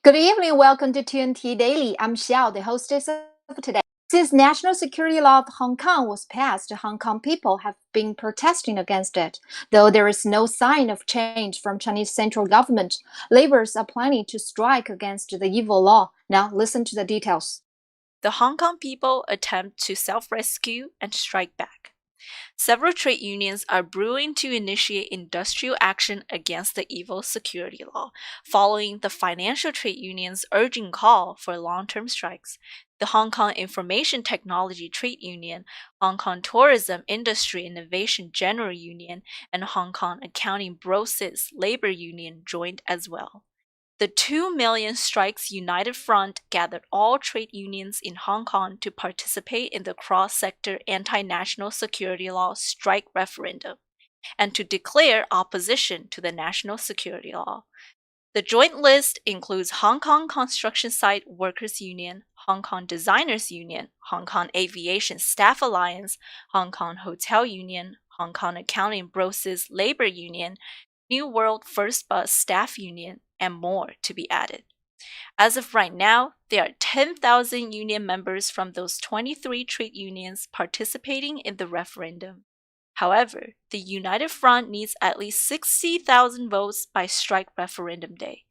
Good evening. Welcome to TNT Daily. I'm Xiao, the hostess of today. Since national security law of Hong Kong was passed, Hong Kong people have been protesting against it. Though there is no sign of change from Chinese central government, laborers are planning to strike against the evil law. Now listen to the details. The Hong Kong people attempt to self-rescue and strike back. Several trade unions are brewing to initiate industrial action against the evil security law, following the financial trade union's urgent call for long-term strikes. The Hong Kong Information Technology Trade Union, Hong Kong Tourism Industry Innovation General Union, and Hong Kong Accounting Brokers Labor Union joined as well. The 2 Million Strikes United Front gathered all trade unions in Hong Kong to participate in the cross-sector anti-national security law strike referendum and to declare opposition to the national security law. The joint list includes Hong Kong Construction Site Workers Union, Hong Kong Designers Union, Hong Kong Aviation Staff Alliance, Hong Kong Hotel Union, Hong Kong Accounting Brokers Labor Union, New World First Bus Staff Union, and more to be added. As of right now, there are 10,000 union members from those 23 trade unions participating in the referendum. However, the United Front needs at least 60,000 votes by strike referendum day.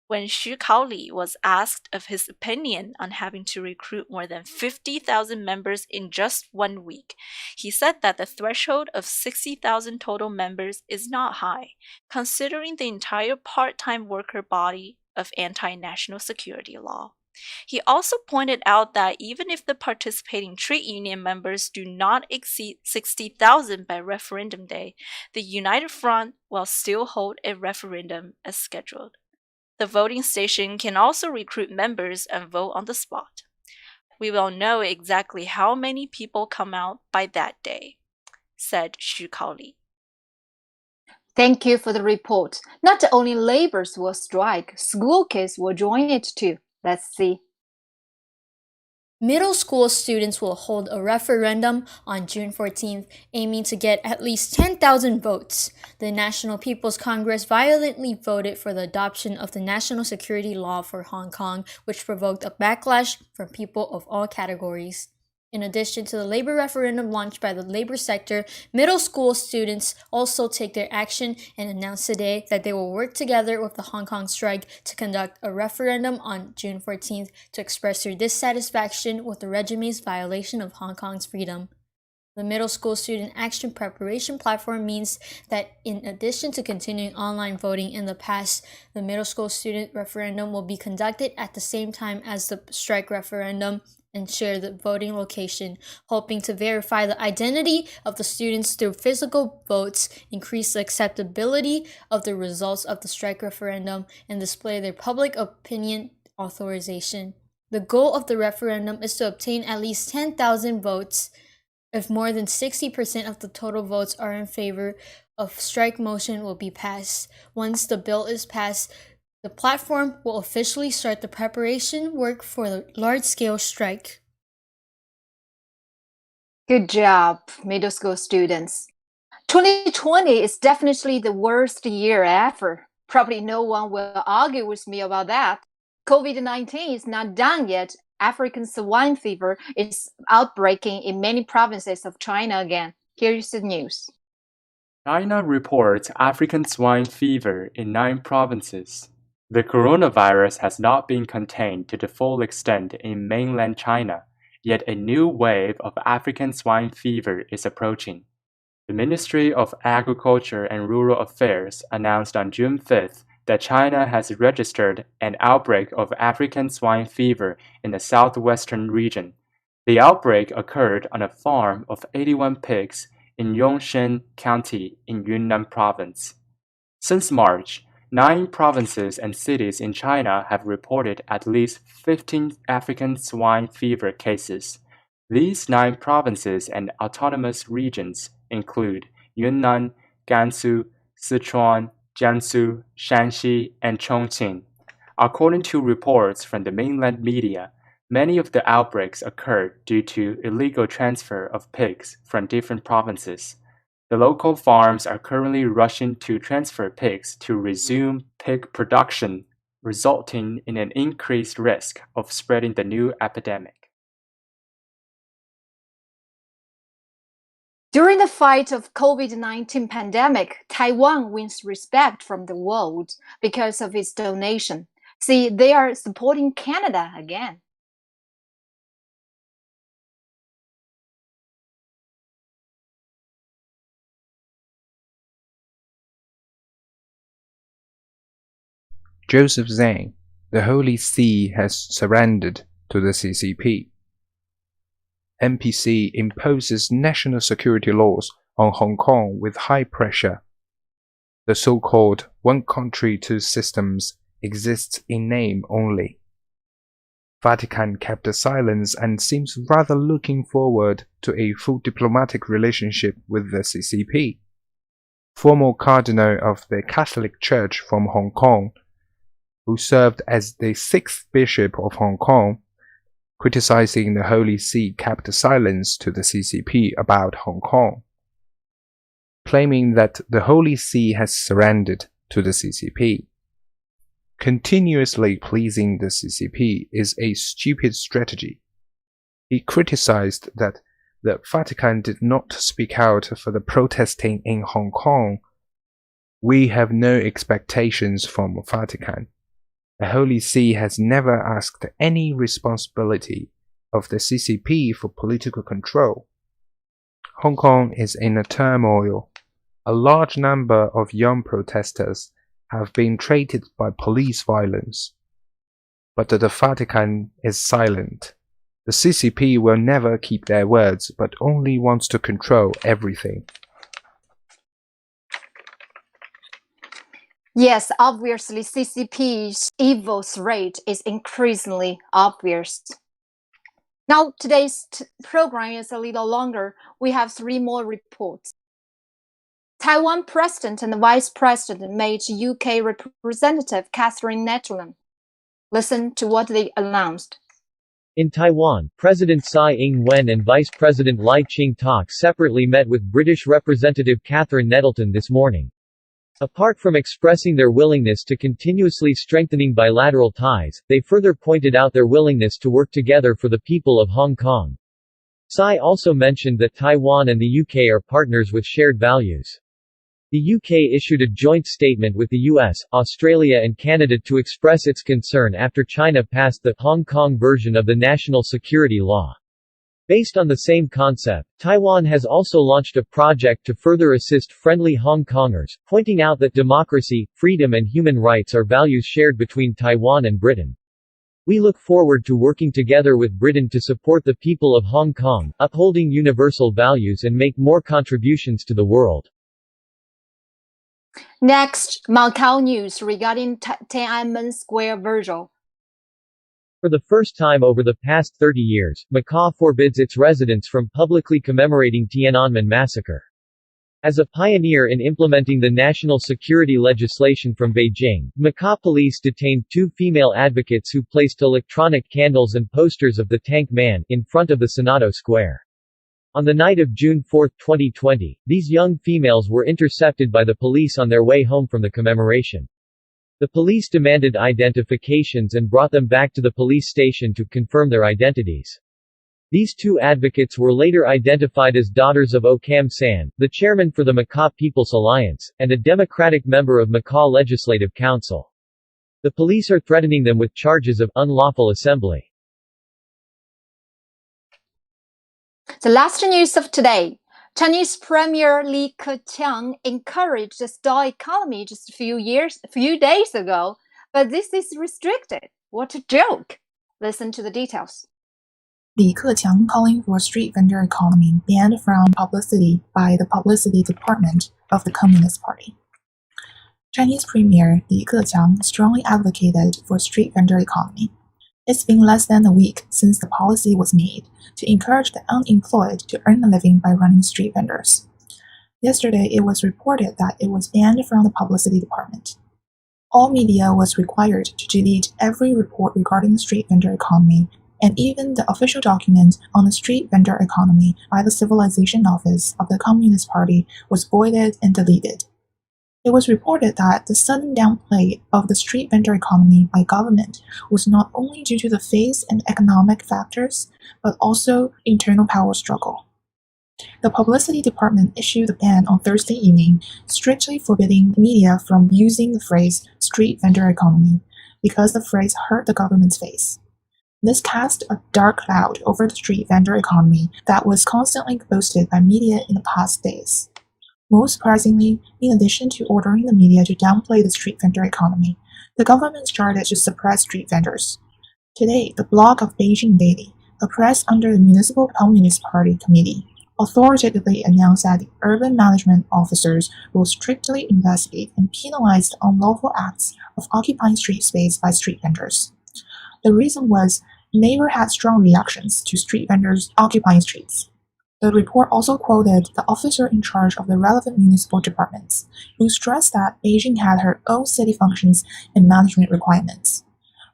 When Xu Kaoli was asked of his opinion on having to recruit more than 50,000 members in just 1 week, he said that the threshold of 60,000 total members is not high, considering the entire part-time worker body of anti-national security law. He also pointed out that even if the participating trade union members do not exceed 60,000 by referendum day, the United Front will still hold a referendum as scheduled. The voting station can also recruit members and vote on the spot. We will know exactly how many people come out by that day, said Xu Kaoli. Thank you for the report. Not only laborers will strike, school kids will join it too. Let's see. Middle school students will hold a referendum on June 14th, aiming to get at least 10,000 votes. The National People's Congress violently voted for the adoption of the national security law for Hong Kong, which provoked a backlash from people of all categories. In addition to the labor referendum launched by the labor sector, middle school students also take their action and announced today that they will work together with the Hong Kong strike to conduct a referendum on June 14th to express their dissatisfaction with the regime's violation of Hong Kong's freedom. The Middle School Student Action Preparation Platform means that in addition to continuing online voting in the past, the middle school student referendum will be conducted at the same time as the strike referendum and share the voting location, hoping to verify the identity of the students through physical votes, increase the acceptability of the results of the strike referendum, and display their public opinion authorization. The goal of the referendum is to obtain at least 10,000 votes. If more than 60% of the total votes are in favor of strike motion will be passed. Once the bill is passed, the platform will officially start the preparation work for the large-scale strike. Good job, middle school students. 2020 is definitely the worst year ever. Probably no one will argue with me about that. COVID-19 is not done yet. African swine fever is outbreaking in many provinces of China again. Here is the news. China reports African swine fever in 9 provinces. The coronavirus has not been contained to the full extent in mainland China, yet a new wave of African swine fever is approaching. The Ministry of Agriculture and Rural Affairs announced on June 5th that China has registered an outbreak of African swine fever in the southwestern region. The outbreak occurred on a farm of 81 pigs in Yongshan County in Yunnan Province. Since March, 9 provinces and cities in China have reported at least 15 African swine fever cases. These 9 provinces and autonomous regions include Yunnan, Gansu, Sichuan, Jiangsu, Shanxi, and Chongqing. According to reports from the mainland media, many of the outbreaks occurred due to illegal transfer of pigs from different provinces. The local farms are currently rushing to transfer pigs to resume pig production resulting in an increased risk of spreading the new epidemic. During the fight of COVID-19 pandemic, Taiwan wins respect from the world because of its donation. See, they are supporting Canada again. Joseph Zhang, the Holy See has surrendered to the CCP. NPC imposes national security laws on Hong Kong with high pressure. The so-called one country, two systems exists in name only. Vatican kept silence and seems rather looking forward to a full diplomatic relationship with the CCP. Former Cardinal of the Catholic Church from Hong Kong, who served as the 6th Bishop of Hong Kong, criticizing the Holy See kept silence to the CCP about Hong Kong, claiming that the Holy See has surrendered to the CCP. Continuously pleasing the CCP is a stupid strategy. He criticized that the Vatican did not speak out for the protesting in Hong Kong. We have no expectations from Vatican. The Holy See has never asked any responsibility of the CCP for political control. Hong Kong is in a turmoil. A large number of young protesters have been treated by police violence. But the Vatican is silent. The CCP will never keep their words, but only wants to control everything. Yes, obviously, CCP's evil threat is increasingly obvious. Now, today's program is a little longer. We have 3 more reports. Taiwan President and Vice President met UK Representative Catherine Netherland. Listen to what they announced. In Taiwan, President Tsai Ing-wen and Vice President Lai Ching-tak separately met with British Representative Catherine Nettleton this morning. Apart from expressing their willingness to continuously strengthening bilateral ties, they further pointed out their willingness to work together for the people of Hong Kong. Tsai also mentioned that Taiwan and the UK are partners with shared values. The UK issued a joint statement with the US, Australia and Canada to express its concern after China passed the Hong Kong version of the National Security Law. Based on the same concept, Taiwan has also launched a project to further assist friendly Hong Kongers, pointing out that democracy, freedom and human rights are values shared between Taiwan and Britain. We look forward to working together with Britain to support the people of Hong Kong, upholding universal values and make more contributions to the world. Next, Macau news regarding Tiananmen Square vigil. For the first time over the past 30 years, Macau forbids its residents from publicly commemorating Tiananmen massacre. As a pioneer in implementing the national security legislation from Beijing, Macau police detained 2 female advocates who placed electronic candles and posters of the Tank Man in front of the Senado Square. On the night of June 4, 2020, these young females were intercepted by the police on their way home from the commemoration. The police demanded identifications and brought them back to the police station to confirm their identities. These 2 advocates were later identified as daughters of Okam San, the chairman for the Macau People's Alliance, and a Democratic member of Macau Legislative Council. The police are threatening them with charges of unlawful assembly. The last news of today. Chinese Premier Li Keqiang encouraged the stall economy just a few days ago, but this is restricted. What a joke! Listen to the details. Li Keqiang calling for a street vendor economy banned from publicity by the Publicity Department of the Communist Party. Chinese Premier Li Keqiang strongly advocated for a street vendor economy. It's been less than a week since the policy was made to encourage the unemployed to earn a living by running street vendors. Yesterday, it was reported that it was banned from the Publicity Department. All media was required to delete every report regarding the street vendor economy, and even the official document on the street vendor economy by the Civilization Office of the Communist Party was voided and deleted. It was reported that the sudden downplay of the street vendor economy by government was not only due to the face and economic factors, but also internal power struggle. The publicity department issued a ban on Thursday evening, strictly forbidding media from using the phrase street vendor economy, because the phrase hurt the government's face. This cast a dark cloud over the street vendor economy that was constantly boasted by media in the past days. Most surprisingly, in addition to ordering the media to downplay the street vendor economy, the government started to suppress street vendors. Today, the blog of Beijing Daily, a press under the Municipal Communist Party Committee, authoritatively announced that the urban management officers will strictly investigate and penalize the unlawful acts of occupying street space by street vendors. The reason was neighbors had strong reactions to street vendors occupying streets. The report also quoted the officer in charge of the relevant municipal departments, who stressed that Beijing had her own city functions and management requirements.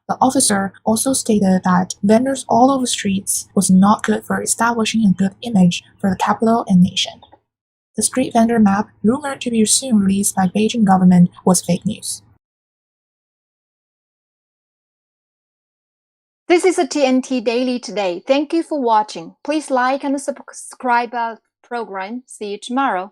The officer also stated that vendors all over streets was not good for establishing a good image for the capital and nation. The street vendor map, rumored to be soon released by Beijing government, was fake news. This is a TNT Daily today. Thank you for watching. Please like and subscribe our program. See you tomorrow.